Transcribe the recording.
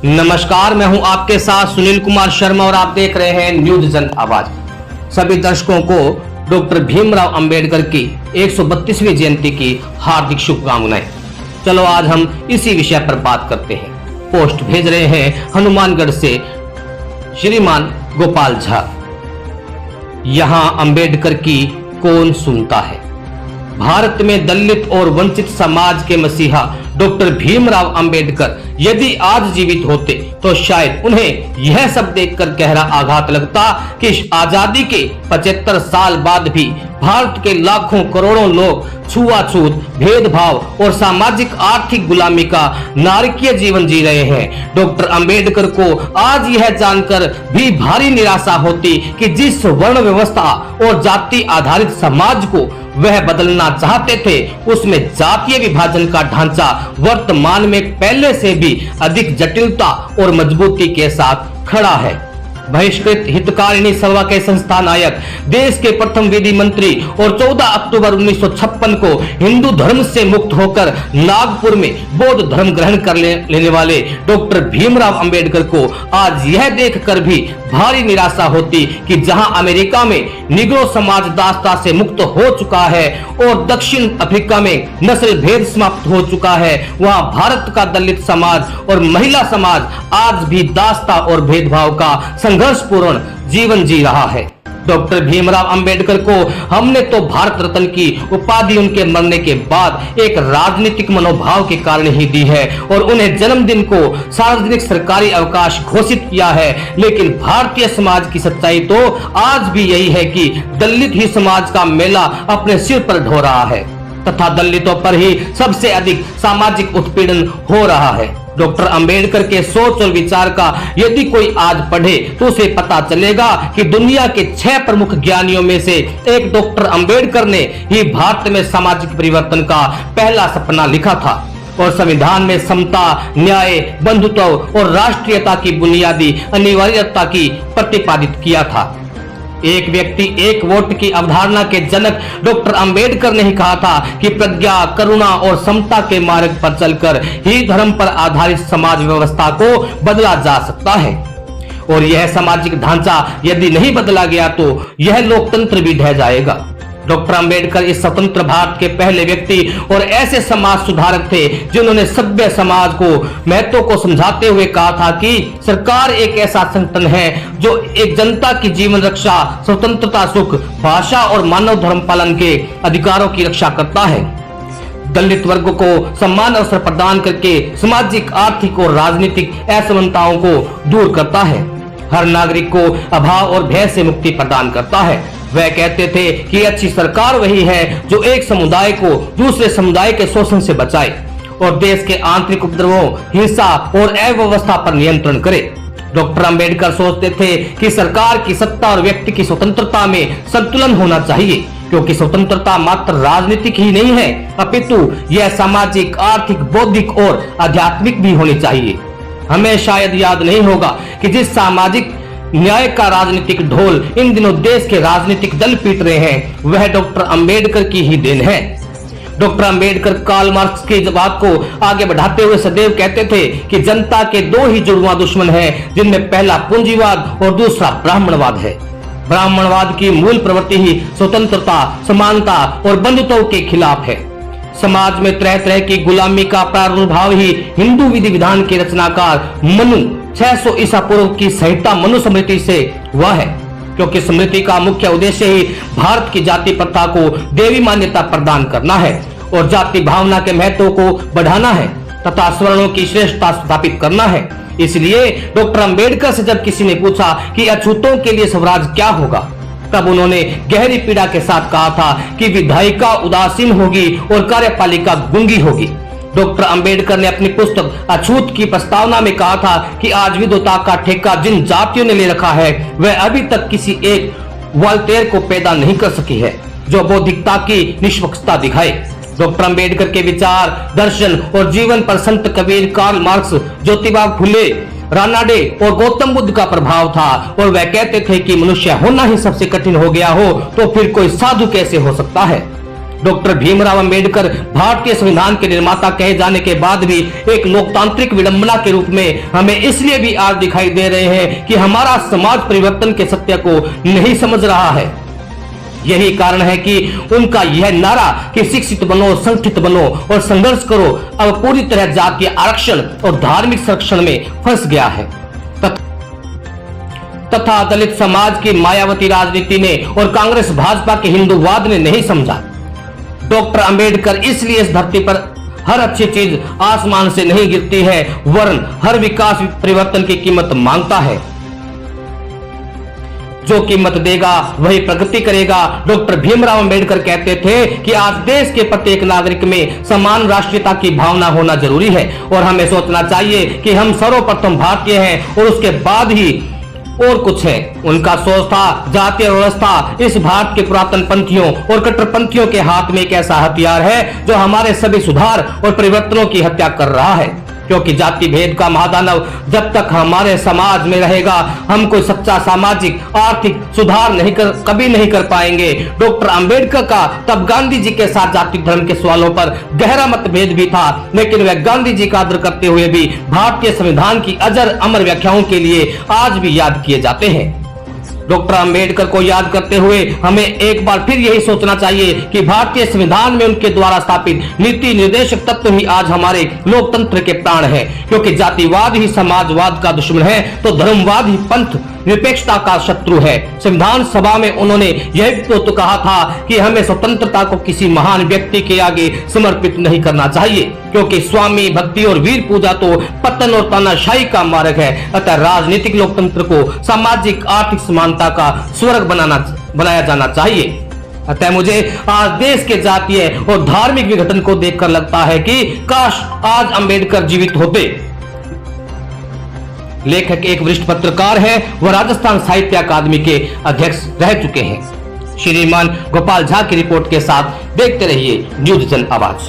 नमस्कार, मैं हूं आपके साथ सुनील कुमार शर्मा और आप देख रहे हैं न्यूज़ जन आवाज। सभी दर्शकों को डॉक्टर भीमराव अंबेडकर की 132वीं जयंती की हार्दिक शुभकामनाएं। चलो आज हम इसी विषय पर बात करते हैं। पोस्ट भेज रहे हैं हनुमानगढ़ से श्रीमान गोपाल झा। यहां अंबेडकर की कौन सुनता है। भारत में दलित और वंचित समाज के मसीहा डॉक्टर भीमराव अंबेडकर यदि आज जीवित होते तो शायद उन्हें यह सब देखकर गहरा आघात लगता कि आजादी के 75 साल बाद भी भारत के लाखों करोड़ों लोग छुआछूत, भेदभाव और सामाजिक आर्थिक गुलामी का नारकीय जीवन जी रहे हैं। डॉक्टर अंबेडकर को आज यह जानकर भी भारी निराशा होती कि जिस वर्ण व्यवस्था और जाति आधारित समाज को वह बदलना चाहते थे, उसमें जातीय विभाजन का ढांचा वर्तमान में पहले से भी अधिक जटिलता और मजबूती के साथ खड़ा है। बहिष्कृत हितकारिणी सभा के संस्थानायक, देश के प्रथम विधि मंत्री और 14 अक्टूबर 1956 को हिंदू धर्म से मुक्त होकर नागपुर में बौद्ध धर्म ग्रहण कर लेने वाले डॉक्टर भीमराव अंबेडकर को आज यह देखकर भी भारी निराशा होती कि जहां अमेरिका में निग्रो समाज दास्ता से मुक्त हो चुका है और दक्षिण अफ्रीका में नस्ल भेद समाप्त हो चुका है, वहां भारत का दलित समाज और महिला समाज आज भी दास्ता और भेदभाव का संघर्षपूर्ण जीवन जी रहा है। डॉक्टर भीमराव अंबेडकर को हमने तो भारत रत्न की उपाधि उनके मरने के बाद एक राजनीतिक मनोभाव के कारण ही दी है और उन्हें जन्मदिन को सार्वजनिक सरकारी अवकाश घोषित किया है। लेकिन भारतीय समाज की सच्चाई तो आज भी यही है कि दलित ही समाज का मेला अपने सिर पर ढो रहा है तथा दलितों पर ही सबसे अधिक सामाजिक उत्पीड़न हो रहा है। डॉक्टर अंबेडकर के सोच और विचार का यदि कोई आज पढ़े तो उसे पता चलेगा कि दुनिया के 6 प्रमुख ज्ञानियों में से एक डॉक्टर अंबेडकर ने ही भारत में सामाजिक परिवर्तन का पहला सपना लिखा था और संविधान में समता, न्याय, बंधुत्व और राष्ट्रीयता की बुनियादी अनिवार्यता की प्रतिपादित किया था। एक व्यक्ति एक वोट की अवधारणा के जनक डॉक्टर अंबेडकर ने ही कहा था कि प्रज्ञा, करुणा और समता के मार्ग पर चलकर ही धर्म पर आधारित समाज व्यवस्था को बदला जा सकता है और यह सामाजिक ढांचा यदि नहीं बदला गया तो यह लोकतंत्र भी ढह जाएगा। डॉक्टर अंबेडकर इस स्वतंत्र भारत के पहले व्यक्ति और ऐसे समाज सुधारक थे जिन्होंने सभ्य समाज को महत्व को समझाते हुए कहा था कि सरकार एक ऐसा संगठन है जो एक जनता की जीवन रक्षा, स्वतंत्रता, सुख, भाषा और मानव धर्म पालन के अधिकारों की रक्षा करता है। दलित वर्ग को सम्मान अवसर प्रदान करके सामाजिक, आर्थिक और राजनीतिक असमानताओं को दूर करता है। हर नागरिक को अभाव और भय से मुक्ति प्रदान करता है। वह कहते थे कि अच्छी सरकार वही है जो एक समुदाय को दूसरे समुदाय के शोषण से बचाए और देश के आंतरिक उपद्रवों, हिंसा और अव्यवस्था पर नियंत्रण करे। डॉक्टर अंबेडकर सोचते थे कि सरकार की सत्ता और व्यक्ति की स्वतंत्रता में संतुलन होना चाहिए, क्योंकि स्वतंत्रता मात्र राजनीतिक ही नहीं है अपितु यह सामाजिक, आर्थिक, बौद्धिक और आध्यात्मिक भी होनी चाहिए। हमें शायद याद नहीं होगा कि जिस सामाजिक न्याय का राजनीतिक ढोल इन दिनों देश के राजनीतिक दल पीट रहे हैं, वह डॉक्टर अंबेडकर की ही देन है। डॉक्टर अंबेडकर कार्ल मार्क्स की बात को आगे बढ़ाते हुए सदैव कहते थे कि जनता के 2 ही जुड़वां दुश्मन हैं, जिनमें पहला पूंजीवाद और दूसरा ब्राह्मणवाद है। ब्राह्मणवाद की मूल प्रवृत्ति ही स्वतंत्रता, समानता और बंधुत्व के खिलाफ है। समाज में तरह तरह की गुलामी का प्रादुर्भाव ही हिंदू विधि विधान के रचनाकार मनु 600 ईसा पूर्व की संहिता मनुस्मृति से हुआ है, क्योंकि स्मृति का मुख्य उद्देश्य ही भारत की जाति प्रथा को देवी मान्यता प्रदान करना है और जाति भावना के महत्व को बढ़ाना है तथा स्वर्णों की श्रेष्ठता स्थापित करना है। इसलिए डॉक्टर अंबेडकर से जब किसी ने पूछा कि अछूतों के लिए स्वराज क्या होगा, तब उन्होंने गहरी पीड़ा के साथ कहा था कि विधायिका उदासीन होगी और कार्यपालिका गूंगी होगी। डॉक्टर अंबेडकर ने अपनी पुस्तक अछूत की प्रस्तावना में कहा था कि आज विधुता का ठेका जिन जातियों ने ले रखा है, वह अभी तक किसी एक वॉल्टेयर को पैदा नहीं कर सकी है जो बौद्धिकता की निष्पक्षता दिखाए। डॉक्टर अंबेडकर के विचार, दर्शन और जीवन पर संत कबीर, कार्ल मार्क्स, ज्योतिबा फुले, रानाडे और गौतम बुद्ध का प्रभाव था और वह कहते थे कि मनुष्य होना ही सबसे कठिन हो गया हो तो फिर कोई साधु कैसे हो सकता है। डॉक्टर भीमराव अंबेडकर भारतीय संविधान के निर्माता कहे जाने के बाद भी एक लोकतांत्रिक विडंबना के रूप में हमें इसलिए भी आज दिखाई दे रहे हैं कि हमारा समाज परिवर्तन के सत्य को नहीं समझ रहा है। यही कारण है कि उनका यह नारा कि शिक्षित बनो, संगठित बनो और संघर्ष करो अब पूरी तरह जातीय आरक्षण और धार्मिक संरक्षण में फंस गया है तथा दलित समाज की मायावती राजनीति ने और कांग्रेस भाजपा के हिंदूवाद ने नहीं समझा। डॉक्टर अंबेडकर इसलिए इस धरती पर हर अच्छी चीज आसमान से नहीं गिरती है, वरन हर विकास परिवर्तन की कीमत मांगता है। जो कीमत देगा वही प्रगति करेगा। डॉक्टर भीमराव अंबेडकर कहते थे कि आज देश के प्रत्येक नागरिक में समान राष्ट्रीयता की भावना होना जरूरी है और हमें सोचना चाहिए कि हम सर्वप्रथम भारतीय हैं और उसके बाद ही और कुछ है। उनका सोच था जातीय व्यवस्था इस भारत के पुरातन पंथियों और कट्टरपंथियों के हाथ में एक ऐसा हथियार है जो हमारे सभी सुधार और परिवर्तनों की हत्या कर रहा है, क्योंकि जाति भेद का महादानव जब तक हमारे समाज में रहेगा हम कोई सच्चा सामाजिक आर्थिक सुधार कभी नहीं कर पाएंगे। डॉक्टर अंबेडकर का तब गांधी जी के साथ जाति धर्म के सवालों पर गहरा मतभेद भी था, लेकिन वह गांधी जी का आदर करते हुए भी भारतीय संविधान की अजर अमर व्याख्याओं के लिए आज भी याद किए जाते हैं। डॉक्टर अंबेडकर को याद करते हुए हमें एक बार फिर यही सोचना चाहिए कि भारतीय संविधान में उनके द्वारा स्थापित नीति निर्देशक तत्व ही आज हमारे लोकतंत्र के प्राण है, क्योंकि जातिवाद ही समाजवाद का दुश्मन है तो धर्मवाद ही पंथ निरपेक्षता का शत्रु है। संविधान सभा में उन्होंने यह तो कहा था कि हमें स्वतंत्रता को किसी महान व्यक्ति के आगे समर्पित नहीं करना चाहिए, क्योंकि स्वामी भक्ति और वीर पूजा तो पतन और तानाशाही का मार्ग है। अतः राजनीतिक लोकतंत्र को सामाजिक आर्थिक समानता का स्वर्ग बनाया जाना चाहिए। अतः मुझे आज देश के जातीय और धार्मिक विघटन को देखकर लगता है कि काश आज अंबेडकर जीवित होते। लेखक एक वरिष्ठ पत्रकार हैं, वह राजस्थान साहित्य अकादमी के अध्यक्ष रह चुके हैं। श्रीमान गोपाल झा की रिपोर्ट के साथ देखते रहिए न्यूज़ जन आवाज।